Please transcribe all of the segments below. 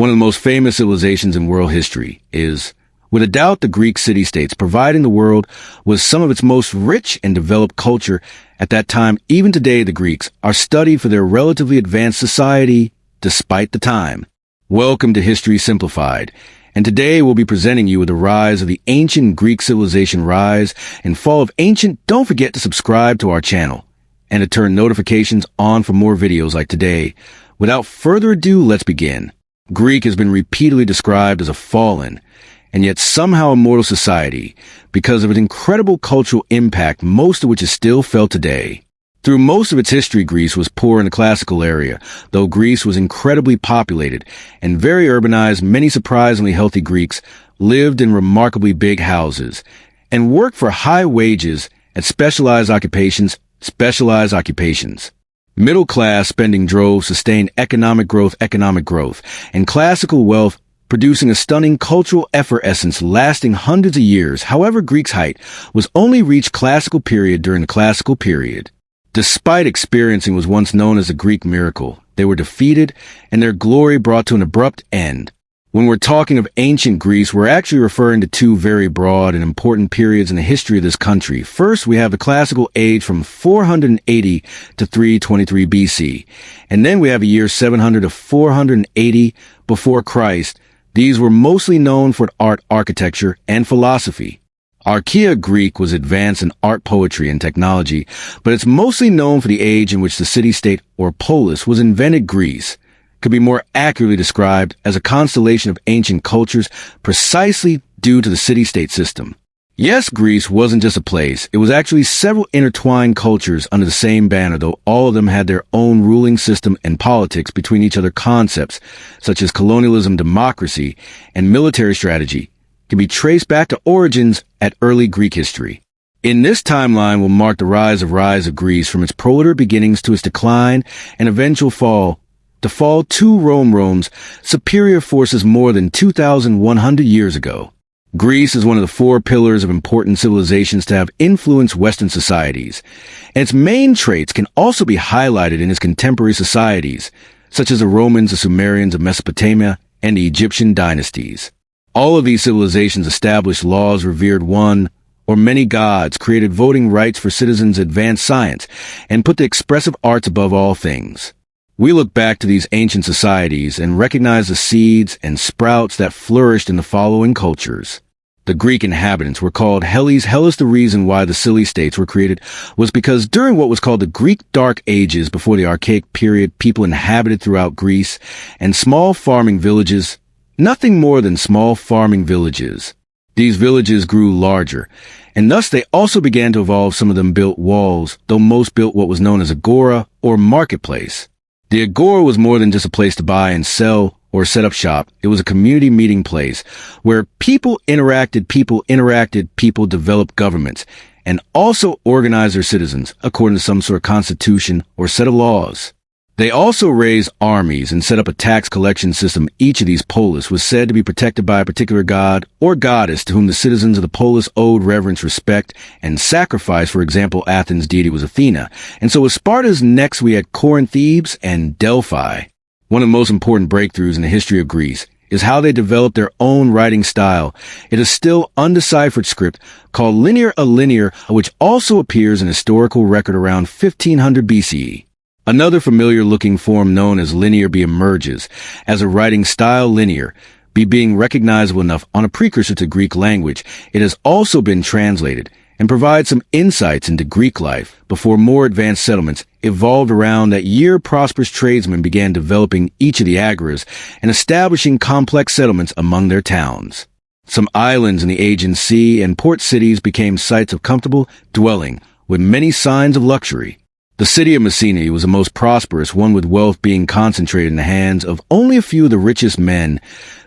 One of the most famous civilizations in world history is, without a doubt, the Greek city-states, providing the world with some of its most rich and developed culture at that time. Even today, the Greeks are studied for their relatively advanced society, despite the time. Welcome to History Simplified, and today we'll be presenting you with the rise of the ancient Greek civilization, rise and fall of ancient. Don't forget to subscribe to our channel and to turn notifications on for more videos like today. Without further ado, let's begin. Greek has been repeatedly described as a fallen and yet somehow immortal society because of its incredible cultural impact, most of which is still felt today. Through most of its history, Greece was poor in the classical area, though Greece was incredibly populated and very urbanized. Many surprisingly healthy Greeks lived in remarkably big houses and worked for high wages at specialized occupations. Middle-class spending drove sustained economic growth, and classical wealth, producing a stunning cultural effervescence lasting hundreds of years. However, Greeks' height was only reached classical period during the classical period. Despite experiencing what was once known as the Greek miracle, they were defeated and their glory brought to an abrupt end. When we're talking of ancient Greece, we're actually referring to two very broad and important periods in the history of this country. First, we have the classical age from 480 to 323 BC, and then we have the year 700 to 480 before Christ. These were mostly known for art, architecture, and philosophy. Archaea Greek was advanced in art, poetry, and technology, but it's mostly known for the age in which the city-state or polis was invented. Greece could be more accurately described as a constellation of ancient cultures precisely due to the city-state system. Yes, Greece wasn't just a place. It was actually several intertwined cultures under the same banner, though all of them had their own ruling system and politics between each other. Concepts such as colonialism, democracy, and military strategy can be traced back to origins at early Greek history. In this timeline will mark the rise of Greece from its proto beginnings to its decline and eventual fall. To fall to Rome's superior forces more than 2,100 years ago. Greece is one of the four pillars of important civilizations to have influenced Western societies, and its main traits can also be highlighted in its contemporary societies, such as the Romans, the Sumerians of Mesopotamia, and the Egyptian dynasties. All of these civilizations established laws, revered one or many gods, created voting rights for citizens, advanced science, and put the expressive arts above all things. We look back to these ancient societies and recognize the seeds and sprouts that flourished in the following cultures. The Greek inhabitants were called Hellenes. The reason why the city-states were created was because during what was called the Greek Dark Ages, before the Archaic period, people inhabited throughout Greece and small farming villages, nothing more than small farming villages. These villages grew larger, and thus they also began to evolve. Some of them built walls, though most built what was known as agora or marketplace. The agora was more than just a place to buy and sell or set up shop. It was a community meeting place where people interacted, people developed governments, and also organized their citizens according to some sort of constitution or set of laws. They also raised armies and set up a tax collection system. Each of these polis was said to be protected by a particular god or goddess to whom the citizens of the polis owed reverence, respect, and sacrifice. For example, Athens' deity was Athena, and so with Sparta's next we had Corinth, Thebes, and Delphi. One of the most important breakthroughs in the history of Greece is how they developed their own writing style. It is still undeciphered script called linear, which also appears in a historical record around 1500 BCE. Another familiar-looking form known as linear B emerges as a writing style. Linear B being recognizable enough on a precursor to Greek language, it has also been translated and provides some insights into Greek life before more advanced settlements evolved around that year. Prosperous tradesmen began developing each of the agoras and establishing complex settlements among their towns. Some islands in the Aegean Sea and port cities became sites of comfortable dwelling with many signs of luxury. The city of Messina was the most prosperous, one with wealth being concentrated in the hands of only a few of the richest men.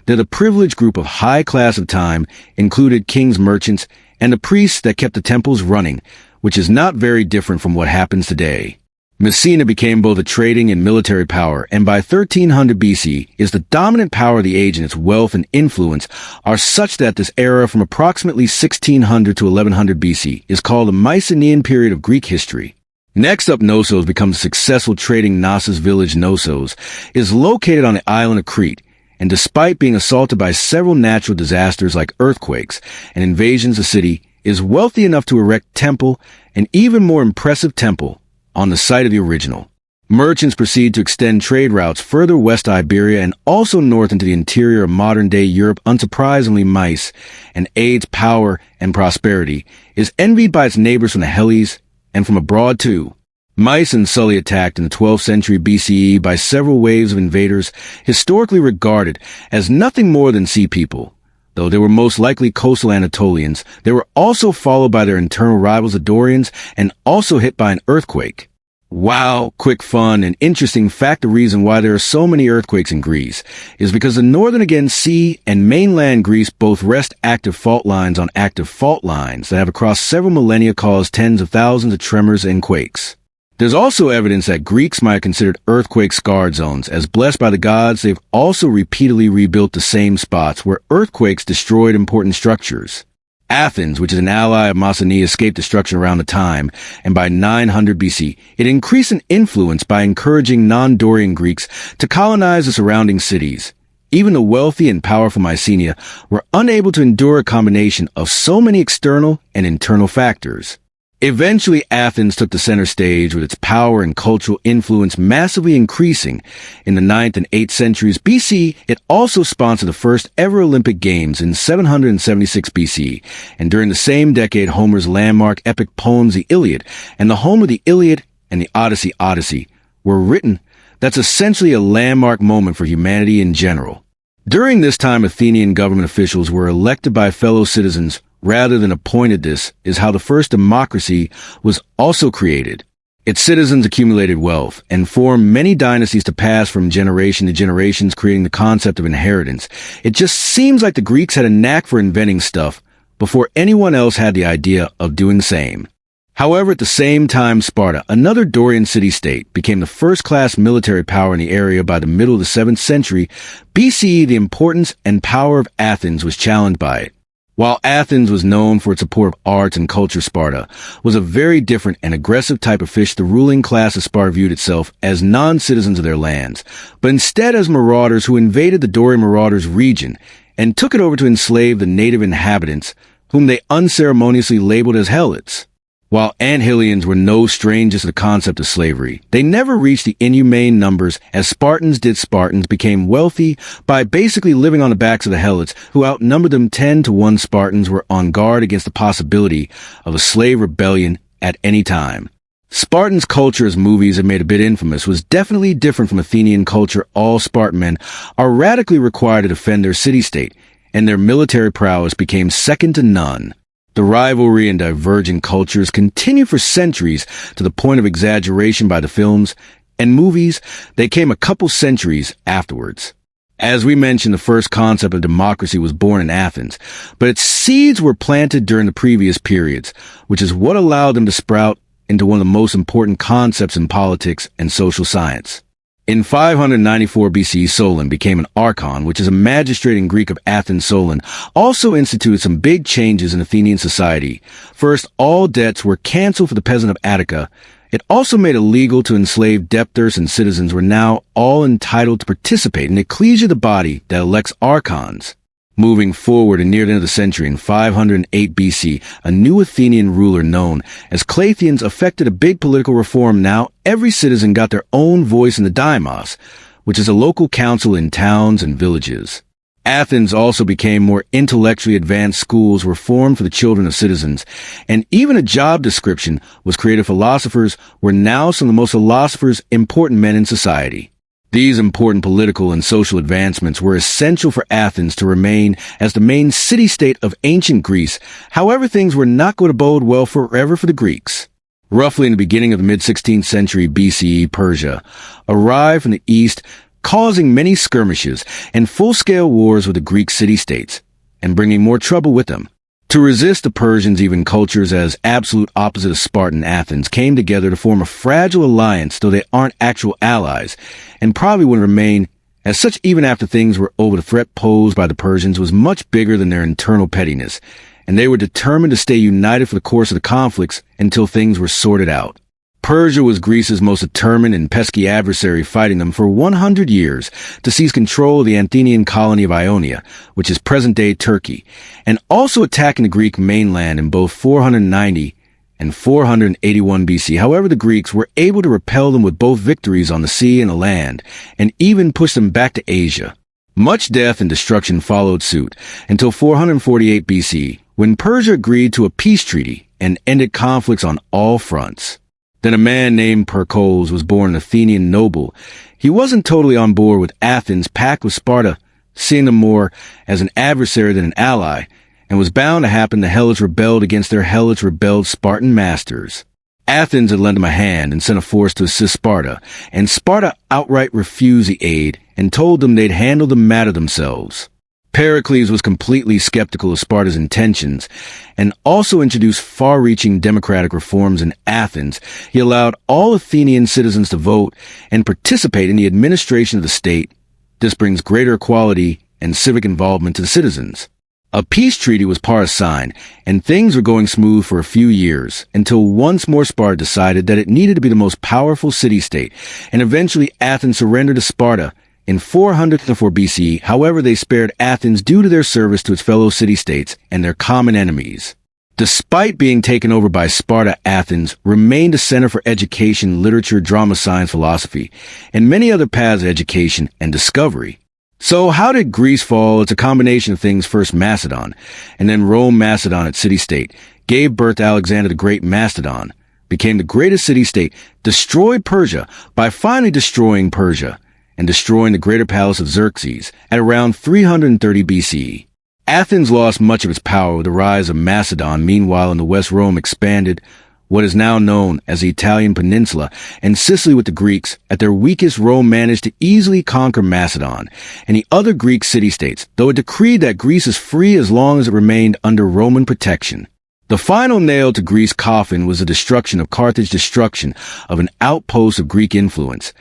The privileged group of high class of time included kings, merchants, and the priests that kept the temples running, which is not very different from what happens today. Messina became both a trading and military power, and by 1300 BC is the dominant power of the age, and its wealth and influence are such that this era from approximately 1600 to 1100 BC is called the Mycenaean period of Greek history. Next up, Knossos becomes a successful trading. Knossos village. Knossos is located on the island of Crete and despite being assaulted by several natural disasters like earthquakes and invasions, the city is wealthy enough to erect temple, an even more impressive temple, on the site of the original. Merchants proceed to extend trade routes further west to Iberia and also north into the interior of modern-day Europe. Unsurprisingly, Myce, and aids power and prosperity, is envied by its neighbors from the Hellenes and from abroad too. Myce and Sully attacked in the 12th century BCE by several waves of invaders historically regarded as nothing more than sea people. Though they were most likely coastal Anatolians, they were also followed by their internal rivals, the Dorians, and also hit by an earthquake. Wow, quick fun and interesting fact: the reason why there are so many earthquakes in Greece is because the northern Aegean Sea and mainland Greece both rest active fault lines on active fault lines that have across several millennia caused tens of thousands of tremors and quakes. There's also evidence that Greeks might have considered earthquake-scarred zones. As blessed by the gods, they've also repeatedly rebuilt the same spots where earthquakes destroyed important structures. Athens, which is an ally of Mycenae, escaped destruction around the time, and by 900 BC, it increased in influence by encouraging non-Dorian Greeks to colonize the surrounding cities. Even the wealthy and powerful Mycenae were unable to endure a combination of so many external and internal factors. Eventually, Athens took the center stage with its power and cultural influence massively increasing. In the 9th and 8th centuries BC, it also sponsored the first ever Olympic Games in 776 BC, and during the same decade, Homer's landmark epic poems, the Iliad, and the Homer, the Iliad, and the Odyssey were written. That's essentially a landmark moment for humanity in general. During this time, Athenian government officials were elected by fellow citizens rather than appointed. This is how the first democracy was also created. Its citizens accumulated wealth and formed many dynasties to pass from generation to generations, creating the concept of inheritance. It just seems like the Greeks had a knack for inventing stuff before anyone else had the idea of doing the same. However, at the same time, Sparta, another Dorian city-state, became the first-class military power in the area. By the middle of the 7th century BCE, the importance and power of Athens was challenged by it. While Athens was known for its support of arts and culture, Sparta was a very different and aggressive type of fish. The ruling class of Sparta viewed itself as non-citizens of their lands, but instead as marauders who invaded the Dorian marauders' region and took it over to enslave the native inhabitants, whom they unceremoniously labeled as helots. While Anthillians were no strangers to the concept of slavery, they never reached the inhumane numbers as Spartans did. Spartans became wealthy by basically living on the backs of the helots, who outnumbered them 10-1. Spartans were on guard against the possibility of a slave rebellion at any time. Spartans' culture, as movies have made a bit infamous, was definitely different from Athenian culture. All Spartan men are radically required to defend their city-state, and their military prowess became second to none. The rivalry and divergent cultures continued for centuries to the point of exaggeration by the films and movies. They came a couple centuries afterwards. As we mentioned, the first concept of democracy was born in Athens, but its seeds were planted during the previous periods, which is what allowed them to sprout into one of the most important concepts in politics and social science. In 594 BC, Solon became an archon, which is a magistrate in Greek of Athens. Solon also instituted some big changes in Athenian society. First, all debts were canceled for the peasant of Attica. It also made it legal to enslave debtors, and citizens were now all entitled to participate in the ecclesia, the body that elects archons. Moving forward and near the end of the century, in 508 BC, a new Athenian ruler known as Cleanthes effected a big political reform. Now, every citizen got their own voice in the Deimos, which is a local council in towns and villages. Athens also became more intellectually advanced. Schools were formed for the children of citizens, and even a job description was created. Philosophers were now some of the most important men in society. These important political and social advancements were essential for Athens to remain as the main city-state of ancient Greece. However, things were not going to bode well forever for the Greeks. Roughly in the beginning of the mid-16th century BCE, Persia arrived from the east, causing many skirmishes and full-scale wars with the Greek city-states, and bringing more trouble with them. To resist the Persians, even cultures as absolute opposite of Spartan, Athens came together to form a fragile alliance, though they aren't actual allies, and probably would remain as such even after things were over. The threat posed by the Persians was much bigger than their internal pettiness, and they were determined to stay united for the course of the conflicts until things were sorted out. Persia was Greece's most determined and pesky adversary, fighting them for 100 years to seize control of the Athenian colony of Ionia, which is present-day Turkey, and also attacking the Greek mainland in both 490 and 481 BC. However, the Greeks were able to repel them with both victories on the sea and the land, and even push them back to Asia. Much death and destruction followed suit until 448 BC, when Persia agreed to a peace treaty and ended conflicts on all fronts. Then a man named Pericles was born an Athenian noble. He wasn't totally on board with Athens' pact with Sparta, seeing them more as an adversary than an ally, and was bound to happen. The Helots rebelled against their Helot-rebelled Spartan masters. Athens had lent him a hand and sent a force to assist Sparta, and Sparta outright refused the aid and told them they'd handle the matter themselves. Pericles was completely skeptical of Sparta's intentions and also introduced far-reaching democratic reforms in Athens. He allowed all Athenian citizens to vote and participate in the administration of the state. This brings greater equality and civic involvement to the citizens. A peace treaty was signed, and things were going smooth for a few years, until once more Sparta decided that it needed to be the most powerful city-state, and eventually Athens surrendered to Sparta in 404 BC. However, they spared Athens due to their service to its fellow city-states and their common enemies. Despite being taken over by Sparta, Athens remained a center for education, literature, drama, science, philosophy, and many other paths of education and discovery. So how did Greece fall? It's a combination of things. First Macedon, and then Rome. Macedon, its city-state, gave birth to Alexander the Great. Macedon became the greatest city-state, destroyed Persia by finally destroying Persia and destroying the greater palace of Xerxes at around 330 BC. Athens lost much of its power with the rise of Macedon. Meanwhile, in the west, Rome expanded what is now known as the Italian peninsula and Sicily with the Greeks. At their weakest, Rome managed to easily conquer Macedon and the other Greek city-states, though it decreed that Greece is free as long as it remained under Roman protection. The final nail to Greece's coffin was the destruction of Carthage, destruction of an outpost of Greek influence,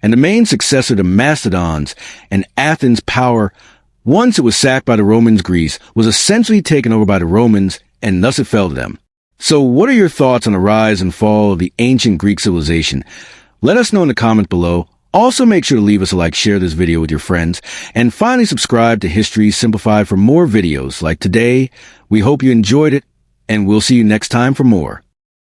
and the main successor to Macedon's and Athens' power. Once it was sacked by the Romans, Greece was essentially taken over by the Romans, and thus it fell to them. So what are your thoughts on the rise and fall of the ancient Greek civilization? Let us know in the comments below. Also, make sure to leave us a like, share this video with your friends, and finally subscribe to History Simplified for more videos like today. We hope you enjoyed it, and we'll see you next time for more.